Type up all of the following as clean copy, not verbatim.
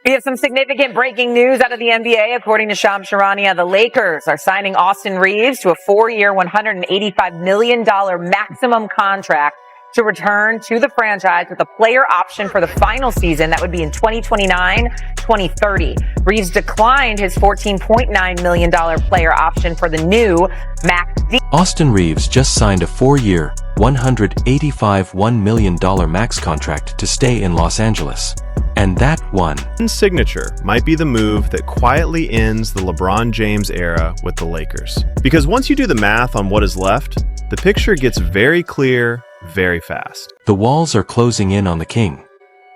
We have some significant breaking news out of the NBA. According to Shams Charania, the Lakers are signing Austin Reaves to a 4-year, $185 million maximum contract to return to the franchise with a player option for the final season. That would be in 2029-2030. Reaves declined his $14.9 million player option for the new max deal. Austin Reaves just signed a 4-year, $185 million max contract to stay in Los Angeles. And that one signature might be the move that quietly ends the LeBron James era with the Lakers. Because once you do the math on what is left, the picture gets very clear very fast. The walls are closing in on the king.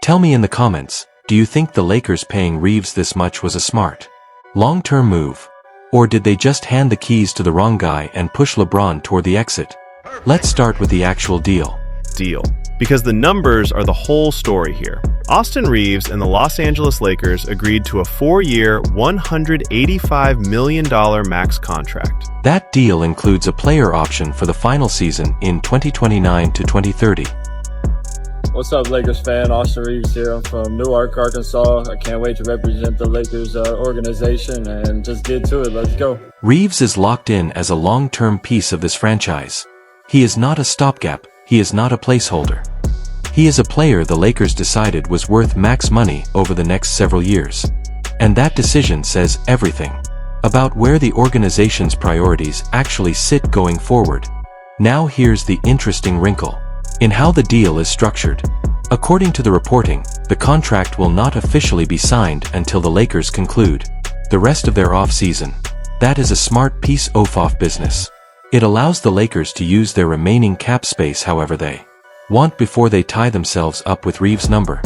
Tell me in the comments, do you think the Lakers paying Reaves this much was a smart, long-term move? Or did they just hand the keys to the wrong guy and push LeBron toward the exit? Let's start with the actual deal. Because the numbers are the whole story here. Austin Reaves and the Los Angeles Lakers agreed to a 4-year, $185 million max contract. That deal includes a player option for the final season in 2029 to 2030. What's up, Lakers fan? Austin Reaves here. I'm from Newark, Arkansas. I can't wait to represent the Lakers organization and just get to it. Let's go. Reaves is locked in as a long-term piece of this franchise. He is not a stopgap. He is not a placeholder. He is a player the Lakers decided was worth max money over the next several years. And that decision says everything about where the organization's priorities actually sit going forward. Now here's the interesting wrinkle in how the deal is structured. According to the reporting, the contract will not officially be signed until the Lakers conclude the rest of their off-season. That is a smart piece of business. It allows the Lakers to use their remaining cap space however they want before they tie themselves up with Reaves' number.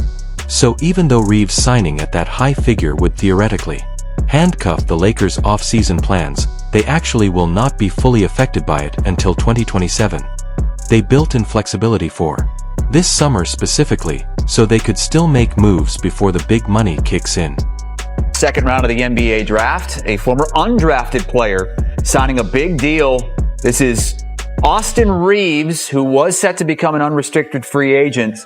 So even though Reaves signing at that high figure would theoretically handcuff the Lakers' off-season plans, they actually will not be fully affected by it until 2027. They built in flexibility for this summer specifically, so they could still make moves before the big money kicks in. Second round of the NBA draft, a former undrafted player signing a big deal. This is Austin Reaves, who was set to become an unrestricted free agent.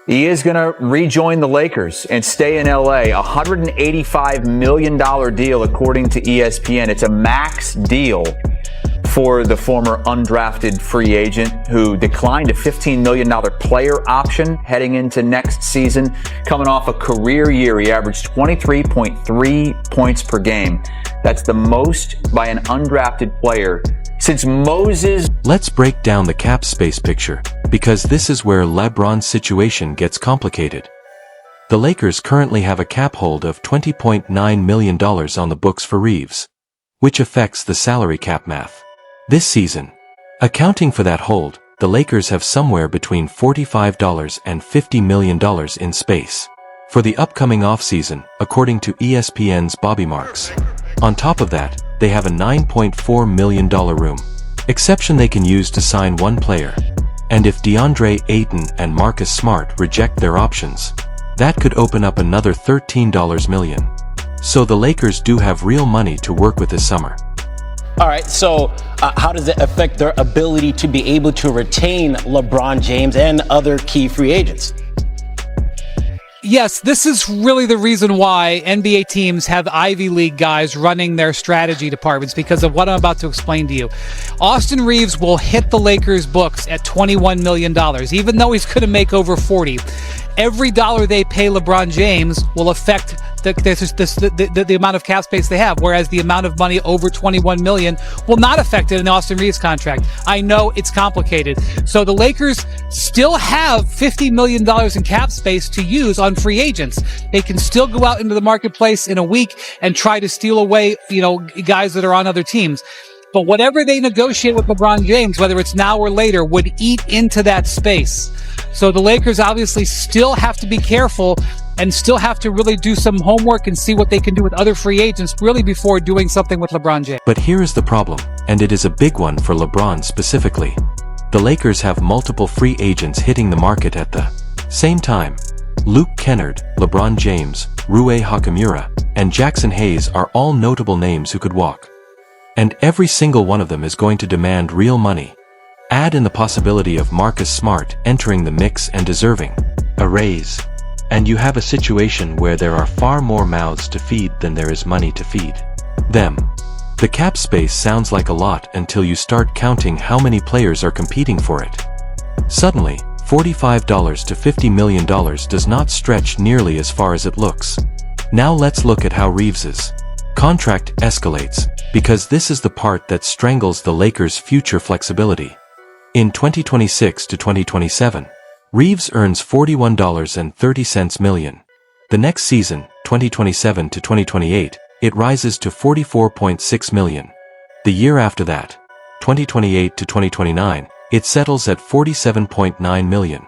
He is going to rejoin the Lakers and stay in LA. A $185 million deal, according to ESPN. It's a max deal for the former undrafted free agent who declined a $15 million player option heading into next season. Coming off a career year, he averaged 23.3 points per game. That's the most by an undrafted player since Moses. Let's break down the cap space picture, because this is where LeBron's situation gets complicated. The Lakers currently have a cap hold of $20.9 million on the books for Reaves, which affects the salary cap math. This season, accounting for that hold, the Lakers have somewhere between $45 and $50 million in space for the upcoming offseason, according to ESPN's Bobby Marks. On top of that, they have a $9.4 million room exception they can use to sign one player. And if DeAndre Ayton and Marcus Smart reject their options, that could open up another $13 million. So the Lakers do have real money to work with this summer. All right, so how does it affect their ability to be able to retain LeBron James and other key free agents? Yes, this is really the reason why NBA teams have Ivy League guys running their strategy departments, because of what I'm about to explain to you. Austin Reaves will hit the Lakers' books at $21 million, even though he's going to make over 40. Every dollar they pay LeBron James will affect the amount of cap space they have, whereas the amount of money over $21 million will not affect it in the Austin Reaves contract. I know it's complicated. So the Lakers still have $50 million in cap space to use on free agents. They can still go out into the marketplace in a week and try to steal away, guys that are on other teams. But whatever they negotiate with LeBron James, whether it's now or later, would eat into that space. So the Lakers obviously still have to be careful and still have to really do some homework and see what they can do with other free agents really before doing something with LeBron James. But here is the problem, and it is a big one for LeBron specifically. The Lakers have multiple free agents hitting the market at the same time. Luke Kennard, LeBron James, Rui Hachimura, and Jackson Hayes are all notable names who could walk. And every single one of them is going to demand real money. Add in the possibility of Marcus Smart entering the mix and deserving a raise. And you have a situation where there are far more mouths to feed than there is money to feed them. The cap space sounds like a lot until you start counting how many players are competing for it. Suddenly, $45 to $50 million does not stretch nearly as far as it looks. Now let's look at how Reaves's contract escalates, because this is the part that strangles the Lakers' future flexibility. In 2026 to 2027, Reaves earns $41.30 million. The next season, 2027 to 2028, it rises to $44.6 million. The year after that, 2028 to 2029, it settles at $47.9 million.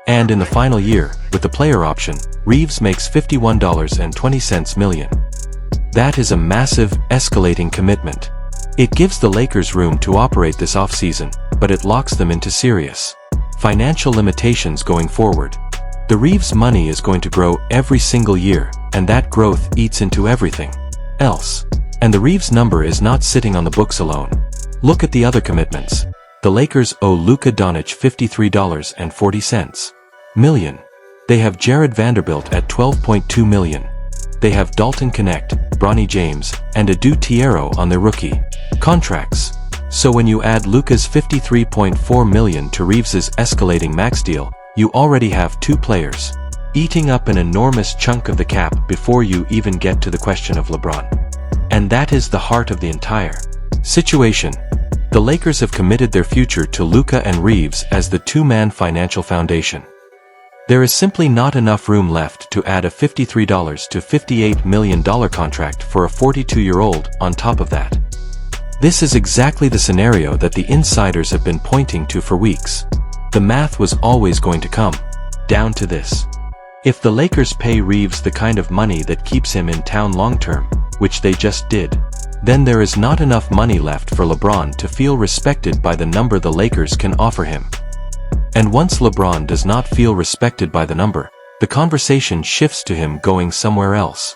And in the final year, with the player option, Reaves makes $51.20 million. That is a massive, escalating commitment. It gives the Lakers room to operate this offseason, but it locks them into serious financial limitations going forward. The Reaves money is going to grow every single year, and that growth eats into everything else. And the Reaves number is not sitting on the books alone. Look at the other commitments. The Lakers owe Luka Doncic $53.40 million. They have Jared Vanderbilt at $12.2 million. They have Dalton Connect, Bronny James, and Adu Tiero on their rookie contracts. So when you add Luka's $53.4 million to Reaves's escalating max deal, you already have two players eating up an enormous chunk of the cap before you even get to the question of LeBron. And that is the heart of the entire situation. The Lakers have committed their future to Luka and Reaves as the two-man financial foundation. There is simply not enough room left to add a $53 to $58 million contract for a 42-year-old on top of that. This is exactly the scenario that the insiders have been pointing to for weeks. The math was always going to come down to this. If the Lakers pay Reaves the kind of money that keeps him in town long-term, which they just did, then there is not enough money left for LeBron to feel respected by the number the Lakers can offer him. And once LeBron does not feel respected by the number, the conversation shifts to him going somewhere else.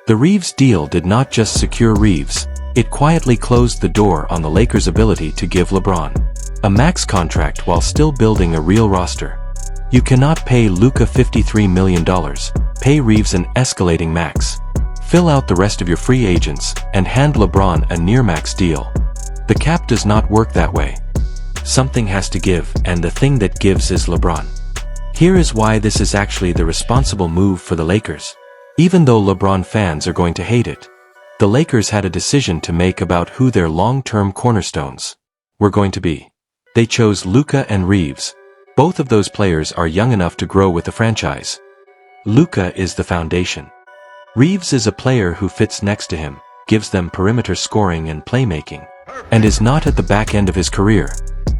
The Reaves deal did not just secure Reaves, it quietly closed the door on the Lakers' ability to give LeBron a max contract while still building a real roster. You cannot pay Luka $53 million, pay Reaves an escalating max, fill out the rest of your free agents, and hand LeBron a near-max deal. The cap does not work that way. Something has to give, and the thing that gives is LeBron. Here is why this is actually the responsible move for the Lakers. Even though LeBron fans are going to hate it, the Lakers had a decision to make about who their long-term cornerstones were going to be. They chose Luka and Reaves. Both of those players are young enough to grow with the franchise. Luka is the foundation. Reaves is a player who fits next to him, gives them perimeter scoring and playmaking, and is not at the back end of his career.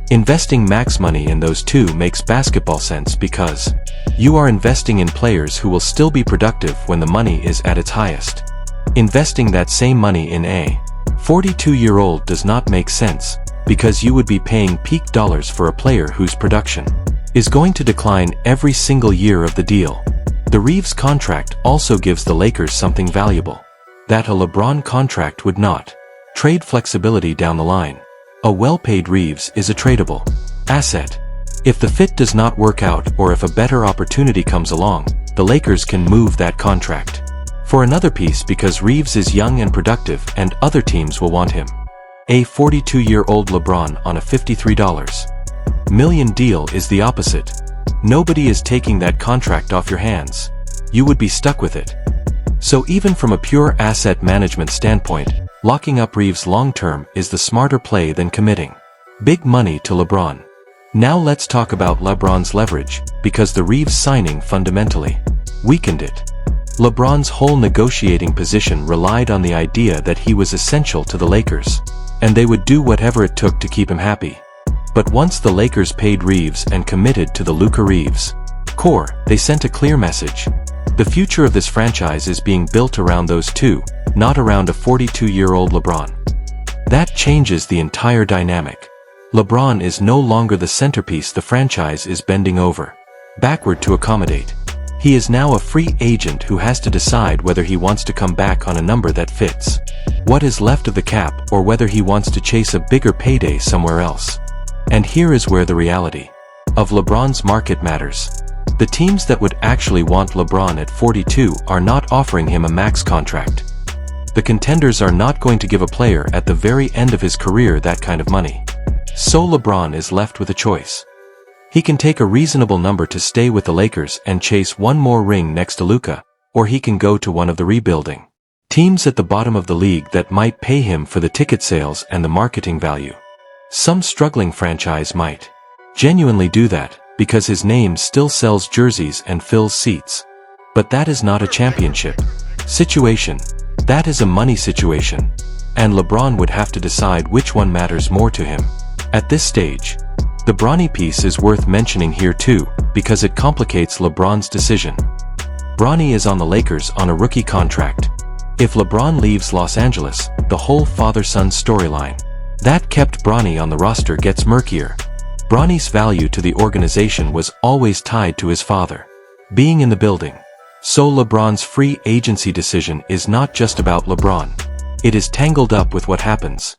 Investing max money in those two makes basketball sense because you are investing in players who will still be productive when the money is at its highest. Investing that same money in a 42-year-old does not make sense because you would be paying peak dollars for a player whose production is going to decline every single year of the deal. The Reaves contract also gives the Lakers something valuable that a LeBron contract would not. Trade flexibility down the line. A well-paid Reaves is a tradable asset. If the fit does not work out or if a better opportunity comes along, the Lakers can move that contract for another piece because Reaves is young and productive and other teams will want him. A 42-year-old LeBron on a $53 million deal is the opposite. Nobody is taking that contract off your hands. You would be stuck with it. So even from a pure asset management standpoint, locking up Reaves long-term is the smarter play than committing big money to LeBron. Now let's talk about LeBron's leverage, because the Reaves signing fundamentally weakened it. LeBron's whole negotiating position relied on the idea that he was essential to the Lakers, and they would do whatever it took to keep him happy. But once the Lakers paid Reaves and committed to the Luka Reaves core, they sent a clear message. The future of this franchise is being built around those two, not around a 42-year-old LeBron. That changes the entire dynamic. LeBron is no longer the centerpiece the franchise is bending over backward to accommodate. He is now a free agent who has to decide whether he wants to come back on a number that fits what is left of the cap or whether he wants to chase a bigger payday somewhere else. And here is where the reality of LeBron's market matters. The teams that would actually want LeBron at 42 are not offering him a max contract. The contenders are not going to give a player at the very end of his career that kind of money. So LeBron is left with a choice. He can take a reasonable number to stay with the Lakers and chase one more ring next to Luka, or he can go to one of the rebuilding teams at the bottom of the league that might pay him for the ticket sales and the marketing value. Some struggling franchise might genuinely do that, because his name still sells jerseys and fills seats. But that is not a championship situation. That is a money situation. And LeBron would have to decide which one matters more to him. At this stage, the Bronny piece is worth mentioning here too, because it complicates LeBron's decision. Bronny is on the Lakers on a rookie contract. If LeBron leaves Los Angeles, the whole father-son storyline that kept Bronny on the roster gets murkier. Bronny's value to the organization was always tied to his father being in the building. So LeBron's free agency decision is not just about LeBron. It is tangled up with what happens